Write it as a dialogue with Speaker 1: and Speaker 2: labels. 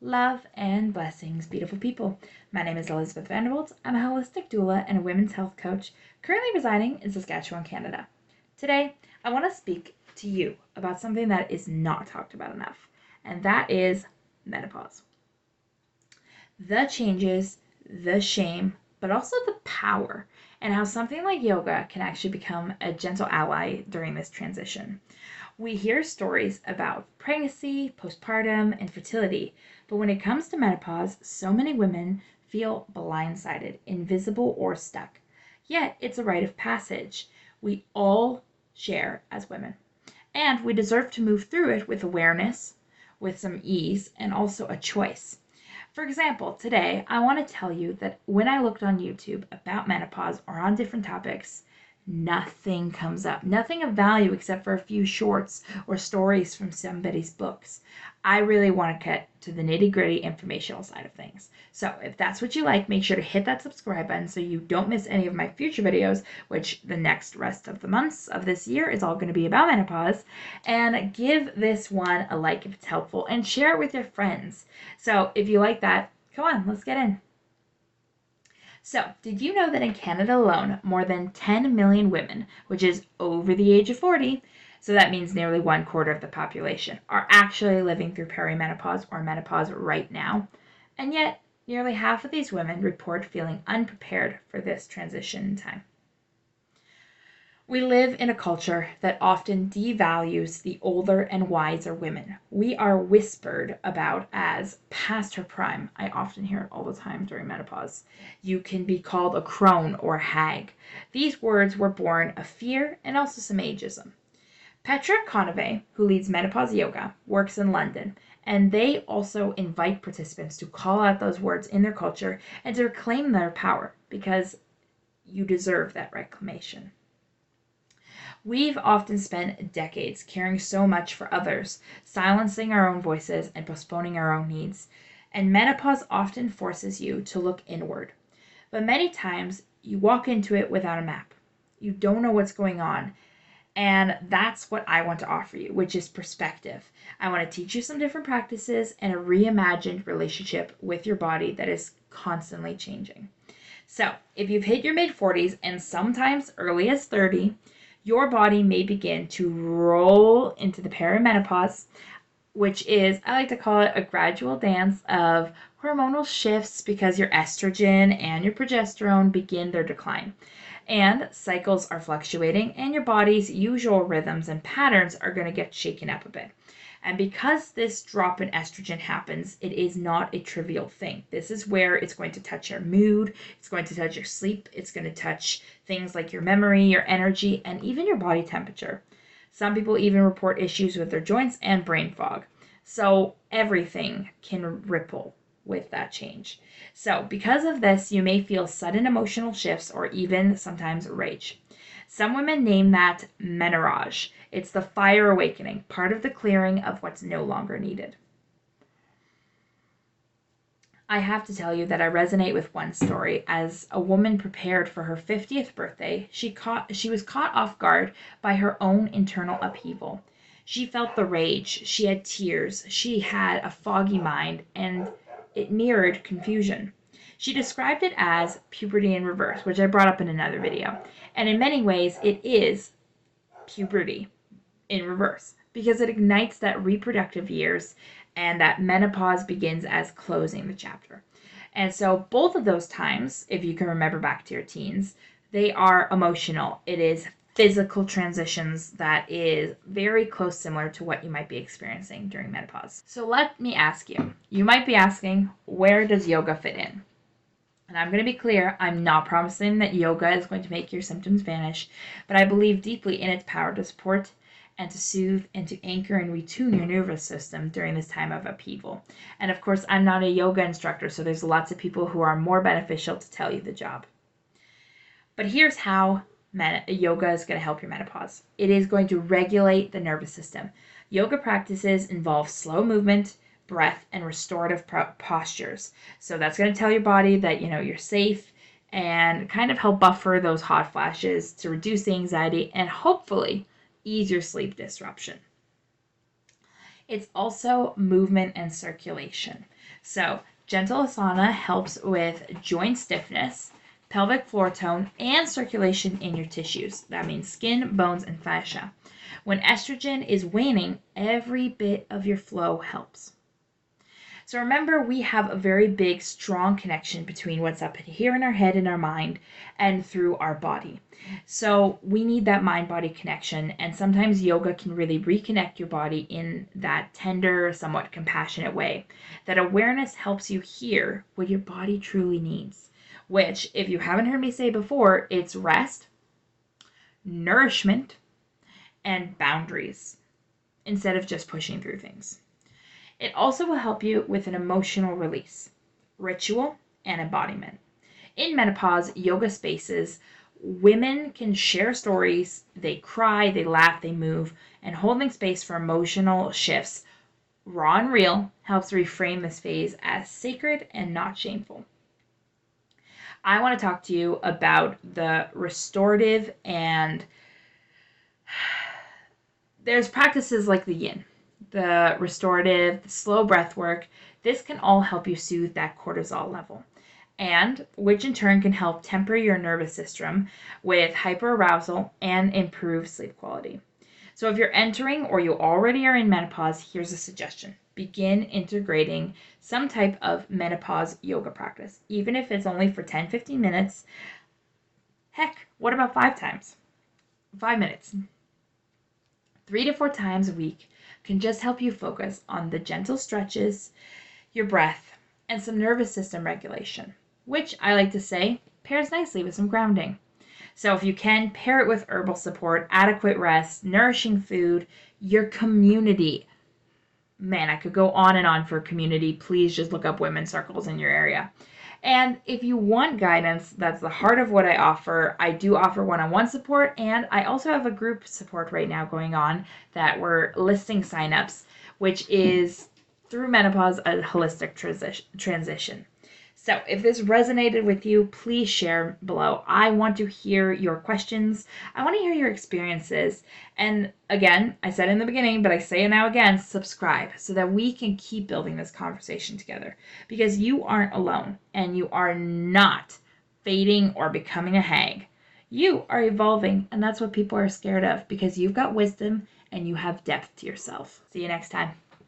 Speaker 1: Love and blessings, beautiful people. My name is Elizabeth Vanderbilt. I'm a holistic doula and a women's health coach, currently residing in Saskatchewan, Canada. Today, I want to speak to you about something that is not talked about enough, and that is menopause. The changes, the shame, but also the power, and how something like yoga can actually become a gentle ally during this transition. We hear stories about pregnancy, postpartum, and fertility, but when it comes to menopause, so many women feel blindsided, invisible, or stuck. Yet, it's a rite of passage we all share as women. And we deserve to move through it with awareness, with some ease, and also a choice. For example, today I want to tell you that when I looked on YouTube about menopause or on different topics, nothing comes up. Nothing of value except for a few shorts or stories from somebody's books. I really want to get to the nitty-gritty informational side of things. So if that's what you like, make sure to hit that subscribe button so you don't miss any of my future videos, which the next rest of the months of this year is all going to be about menopause. And give this one a like if it's helpful and share it with your friends. So if you like that, come on, let's get in. So, did you know that in Canada alone, more than 10 million women, which is over the age of 40, so that means nearly 1/4 of the population, are actually living through perimenopause or menopause right now? And yet, nearly half of these women report feeling unprepared for this transition time. We live in a culture that often devalues the older and wiser women. We are whispered about as past her prime. I often hear it all the time during menopause. You can be called a crone or hag. These words were born of fear and also some ageism. Petra Conove, who leads Menopause Yoga, works in London, and they also invite participants to call out those words in their culture and to reclaim their power because you deserve that reclamation. We've often spent decades caring so much for others, silencing our own voices and postponing our own needs. And menopause often forces you to look inward. But many times you walk into it without a map. You don't know what's going on. And that's what I want to offer you, which is perspective. I want to teach you some different practices and a reimagined relationship with your body that is constantly changing. So, if you've hit your mid-40s and sometimes early as 30, your body may begin to roll into the perimenopause, which is, I like to call it, a gradual dance of hormonal shifts because your estrogen and your progesterone begin their decline. And cycles are fluctuating, and your body's usual rhythms and patterns are going to get shaken up a bit. And because this drop in estrogen happens, it is not a trivial thing. This is where it's going to touch your mood, it's going to touch your sleep, it's going to touch things like your memory, your energy, and even your body temperature. Some people even report issues with their joints and brain fog. So everything can ripple with that change. So because of this, you may feel sudden emotional shifts or even sometimes rage. Some women name that menorage. It's the fire awakening, part of the clearing of what's no longer needed. I have to tell you that I resonate with one story. As a woman prepared for her 50th birthday, she was caught off guard by her own internal upheaval. She felt the rage, she had tears, she had a foggy mind, and it mirrored confusion. She described it as puberty in reverse, which I brought up in another video. And in many ways, it is puberty in reverse because it ignites that reproductive years and that menopause begins as closing the chapter. And so both of those times, if you can remember back to your teens, they are emotional. It is physical transitions that is very close similar to what you might be experiencing during menopause. So let me ask you, you might be asking, where does yoga fit in? And I'm going to be clear, I'm not promising that yoga is going to make your symptoms vanish, but I believe deeply in its power to support and to soothe and to anchor and retune your nervous system during this time of upheaval. And of course, I'm not a yoga instructor, so there's lots of people who are more beneficial to tell you the job. But here's how yoga is going to help your menopause. It is going to regulate the nervous system. Yoga practices involve slow movement, breath, and restorative postures. So that's going to tell your body that you're safe and kind of help buffer those hot flashes to reduce the anxiety and hopefully ease your sleep disruption. It's also movement and circulation. So gentle asana helps with joint stiffness, pelvic floor tone, and circulation in your tissues. That means skin, bones, and fascia. When estrogen is waning, every bit of your flow helps. So remember, we have a very big, strong connection between what's up here in our head and our mind and through our body. So we need that mind-body connection, and sometimes yoga can really reconnect your body in that tender, somewhat compassionate way. That awareness helps you hear what your body truly needs, which, if you haven't heard me say before, it's rest, nourishment, and boundaries, instead of just pushing through things. It also will help you with an emotional release, ritual, and embodiment. In menopause yoga spaces, women can share stories, they cry, they laugh, they move, and holding space for emotional shifts, raw and real, helps reframe this phase as sacred and not shameful. I want to talk to you about the restorative, and there's practices like the yin, the restorative, the slow breath work. This can all help you soothe that cortisol level, and which in turn can help temper your nervous system with hyperarousal and improve sleep quality. So if you're entering or you already are in menopause, here's a suggestion. Begin integrating some type of menopause yoga practice, even if it's only for 10-15 minutes. Heck, what about 5 minutes? 3 to 4 times a week can just help you focus on the gentle stretches, your breath, and some nervous system regulation, which I like to say pairs nicely with some grounding. So if you can, pair it with herbal support, adequate rest, nourishing food, your community. Man, I could go on and on for community. Please just look up women's circles in your area. And if you want guidance, that's the heart of what I offer. I do offer one-on-one support, and I also have a group support right now going on that we're listing signups, which is through menopause, a holistic transition. So if this resonated with you, please share below. I want to hear your questions. I want to hear your experiences. And again, I said in the beginning, but I say it now again, subscribe so that we can keep building this conversation together, because you aren't alone and you are not fading or becoming a hag. You are evolving, and that's what people are scared of, because you've got wisdom and you have depth to yourself. See you next time.